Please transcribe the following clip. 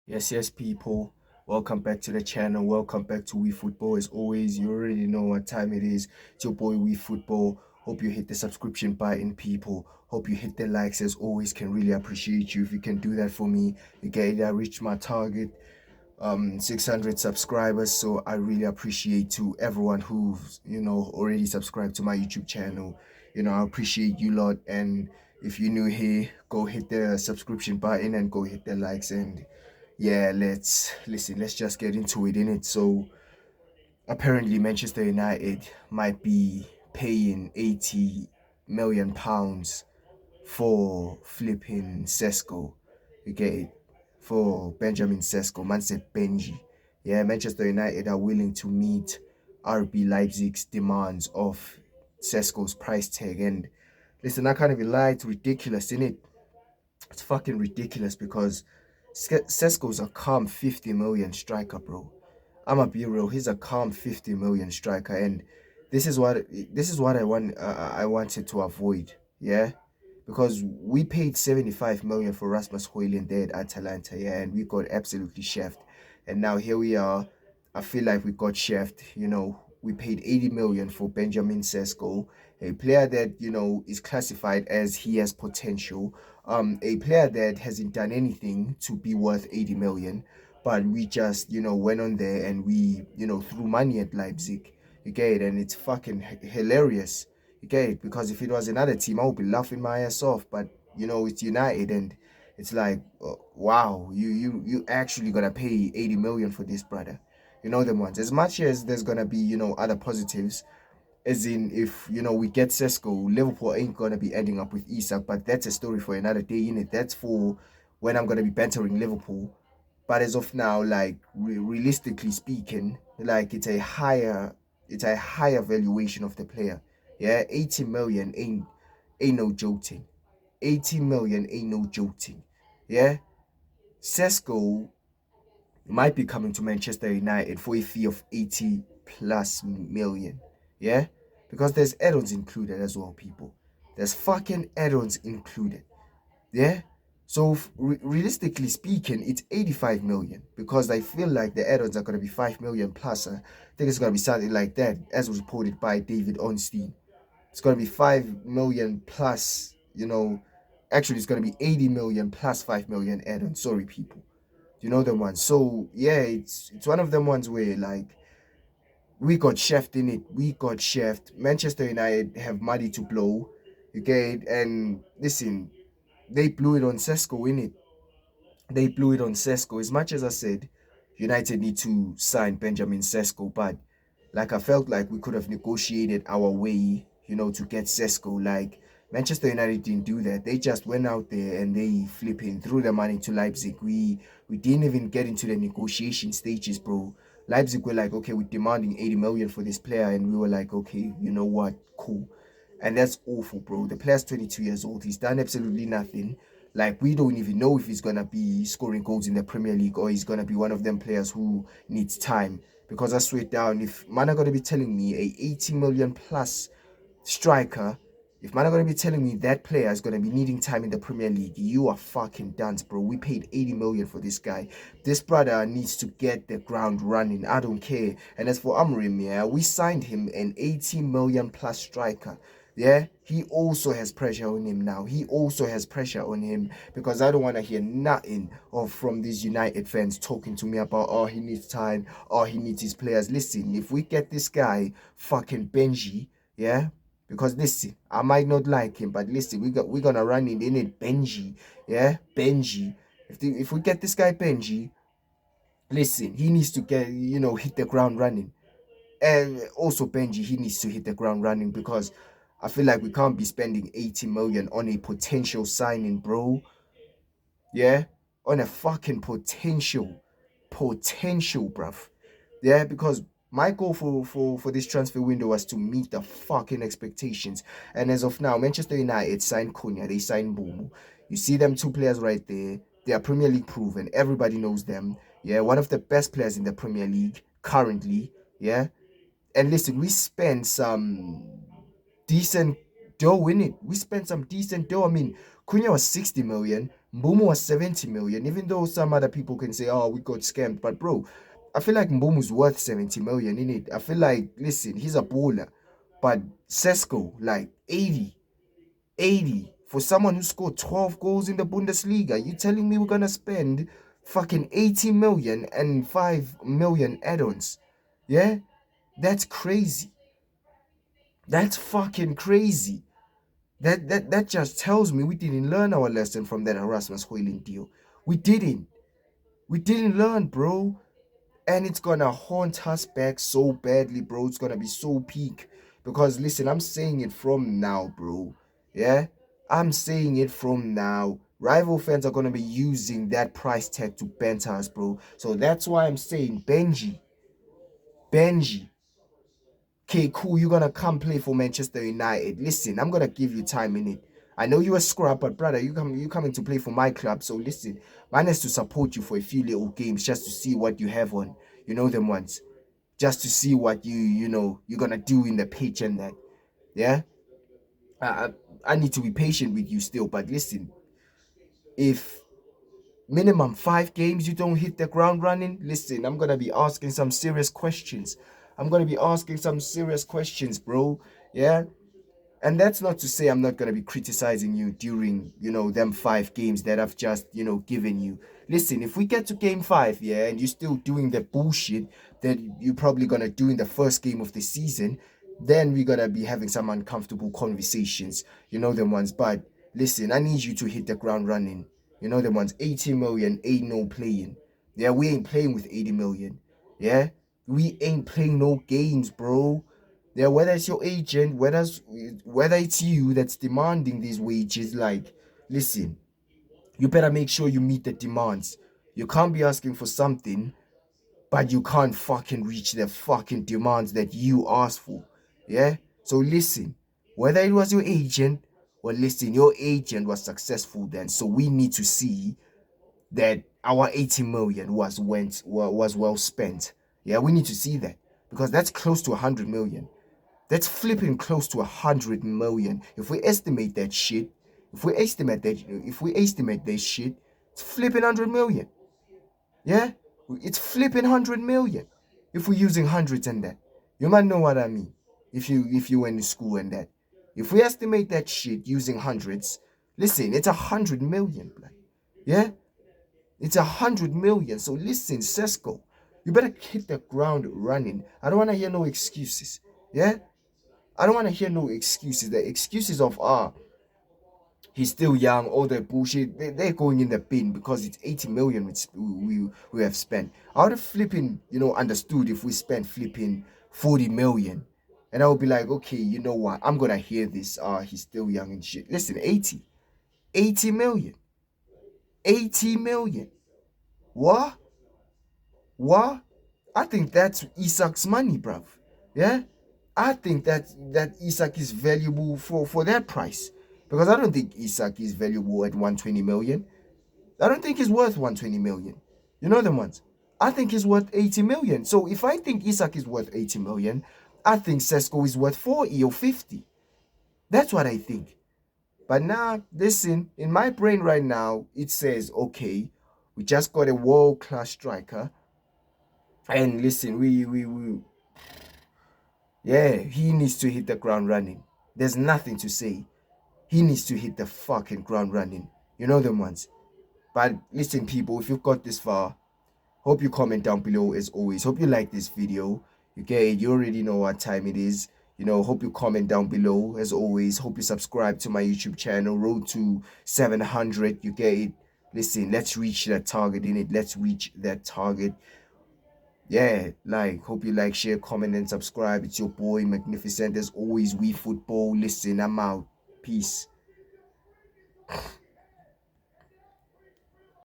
Yes, people. Welcome back to the channel. Welcome back to We Football. As always, you already know what time it is. It's your boy We Football. Hope you hit the subscription button, people. Hope you hit the likes. As always, can really appreciate you if you can do that for me. Again, I reached my target, 600 subscribers. So I really appreciate to everyone who's already subscribed to my YouTube channel. I appreciate you lot. And if you're new here, go hit the subscription button and go hit the likes and yeah, let's just get into it, innit? So apparently Manchester United might be paying 80 million pounds for flipping Sesko. You get it? For Benjamin Sesko. Man said Benji. Yeah, Manchester United are willing to meet RB Leipzig's demands of Sesko's price tag. And listen, I can't even lie, it's ridiculous, innit? It's fucking ridiculous because Sesko's a calm 50 million striker, bro. I'ma be real. He's a calm 50 million striker, and this is what I wanted to avoid. Yeah, because we paid 75 million for Rasmus Højlund there at Atalanta, yeah, and we got absolutely chefed. And now here we are. I feel like we got chefed. We paid 80 million for Benjamin Sesko, a player that is classified as he has potential. A player that hasn't done anything to be worth 80 million, but we just went on there and we threw money at Leipzig. You get it, and it's fucking hilarious. You get it, because if it was another team, I would be laughing my ass off. But it's United, and it's like, wow, you actually gonna pay 80 million for this, brother. You know them ones. As much as there's gonna be other positives, as in if we get Sesko, Liverpool ain't gonna be ending up with Isak. But that's a story for another day. That's for when I'm gonna be bantering Liverpool. But as of now, like realistically speaking, like it's a higher valuation of the player. Yeah, 80 million ain't no joking. 80 million ain't no joking. Yeah, Sesko might be coming to Manchester United for a fee of 80 plus million. Yeah, because there's add-ons included as well, people. There's fucking add-ons included. Yeah. So realistically speaking, it's 85 million because I feel like the add-ons are going to be 5 million plus. I think it's going to be something like that, as reported by David Onstein. It's going to be 5 million plus, actually, it's going to be 80 million plus 5 million add-ons. Sorry, people. You know them ones. So, yeah, it's one of them ones where, like, we got chefed in it. We got chefed. Manchester United have money to blow. Okay, and listen, they blew it on Sesko, in it. They blew it on Sesko. As much as I said, United need to sign Benjamin Sesko, but like I felt like we could have negotiated our way, to get Sesko. Like Manchester United didn't do that. They just went out there and they flipping threw the money to Leipzig. We didn't even get into the negotiation stages, bro. Leipzig were like, okay, we're demanding 80 million for this player, and we were like, okay, you know what, cool. And that's awful, bro. The player's 22 years old. He's done absolutely nothing. Like, we don't even know if he's going to be scoring goals in the Premier League or he's going to be one of them players who needs time. Because I swear down, if man are going to be telling me a 80 million plus striker, if man are going to be telling me that player is going to be needing time in the Premier League, you are fucking done, bro. We paid 80 million for this guy. This brother needs to get the ground running. I don't care. And as for Amrim, yeah, we signed him an 80 million plus striker. Yeah, he also has pressure on him now. He also has pressure on him because I don't want to hear nothing of from these United fans talking to me about, oh, he needs time, oh, he needs his players. Listen, if we get this guy fucking Benji, yeah, because listen, I might not like him, but listen, we're gonna run in it Benji, yeah, Benji. If we get this guy Benji, listen, he needs to get hit the ground running. And also Benji, he needs to hit the ground running because I feel like we can't be spending 80 million on a potential signing, bro. Yeah, on a fucking potential, bruv. Yeah, because my goal for this transfer window was to meet the fucking expectations. And as of now, Manchester United signed Cunha, they signed Bomo. You see them two players right there. They are Premier League proven. Everybody knows them. Yeah, one of the best players in the Premier League currently. Yeah, and listen, we spent some decent dough in it. We spent some decent dough. I mean, Cunha was 60 million. Mbumo was 70 million, even though some other people can say, oh, we got scammed. But bro, I feel like Mbumo's worth 70 million in it. I feel like, listen, he's a baller. But Sesko, like 80 for someone who scored 12 goals in the Bundesliga. You telling me we're gonna spend fucking 80 million and 5 million add-ons? Yeah? That's crazy. That's fucking crazy. That just tells me we didn't learn our lesson from that Erasmus Hoyland deal. We didn't. We didn't learn, bro. And it's gonna haunt us back so badly, bro. It's gonna be so peak. Because listen, I'm saying it from now, bro. Yeah? I'm saying it from now. Rival fans are gonna be using that price tag to banter us, bro. So that's why I'm saying Benji. Okay, cool, you're gonna come play for Manchester United. Listen, I'm gonna give you time in it. I know you're a scrub, but brother, you coming to play for my club. So listen, man has to support you for a few little games just to see what you have on. You know them ones. Just to see what you're gonna do in the pitch and that. Yeah? I, I I need to be patient with you still, but listen, if minimum 5 games you don't hit the ground running, listen, I'm gonna be asking some serious questions. I'm gonna be asking some serious questions, bro. Yeah? And that's not to say I'm not going to be criticizing you during, them 5 games that I've just, given you. Listen, if we get to game 5, yeah, and you're still doing the bullshit that you're probably going to do in the first game of the season, then we're going to be having some uncomfortable conversations. You know them ones. But listen, I need you to hit the ground running. You know them ones. 80 million ain't no playing. Yeah, we ain't playing with 80 million. Yeah, we ain't playing no games, bro. Yeah, whether it's your agent, whether it's you that's demanding these wages, like, listen, you better make sure you meet the demands. You can't be asking for something, but you can't fucking reach the fucking demands that you asked for. Yeah? So listen, whether it was your agent, or listen, your agent was successful then. So we need to see that our 80 million was well spent. Yeah, we need to see that. Because that's close to 100 million. That's flipping close to 100 million. If we estimate that shit, if we estimate that shit, it's flipping 100 million. Yeah? It's flipping 100 million. If we're using hundreds and that. You might know what I mean. If you went to school and that. If we estimate that shit using hundreds, listen, it's 100 million, blood. Yeah? It's 100 million. So listen, Sesko, you better hit the ground running. I don't want to hear no excuses. Yeah? I don't want to hear no excuses. The excuses of he's still young, all that bullshit, they're going in the bin because it's 80 million we have spent. I would have flipping, understood if we spent flipping 40 million. And I would be like, okay, you know what? I'm gonna hear this. He's still young and shit. Listen, 80 million. 80 million. What? What? I think that's Isak's money, bruv. Yeah? I think that Isak is valuable for that price. Because I don't think Isak is valuable at 120 million. I don't think he's worth 120 million. You know them ones. I think he's worth 80 million. So if I think Isak is worth 80 million, I think Sesko is worth 40 or 50. That's what I think. But now, listen, in my brain right now, it says, okay, we just got a world-class striker. And listen, yeah, he needs to hit the ground running. There's nothing to say. He needs to hit the fucking ground running. You know them ones. But listen, people, if you've got this far, hope you comment down below as always. Hope you like this video. Okay, you already know what time it is. Hope you comment down below as always. Hope you subscribe to my YouTube channel. Road to 700. You get it. Listen, let's reach that target in it. Let's reach that target. Yeah, hope you like, share, comment, and subscribe. It's your boy Magnificent as always. We football. Listen, I'm out. Peace.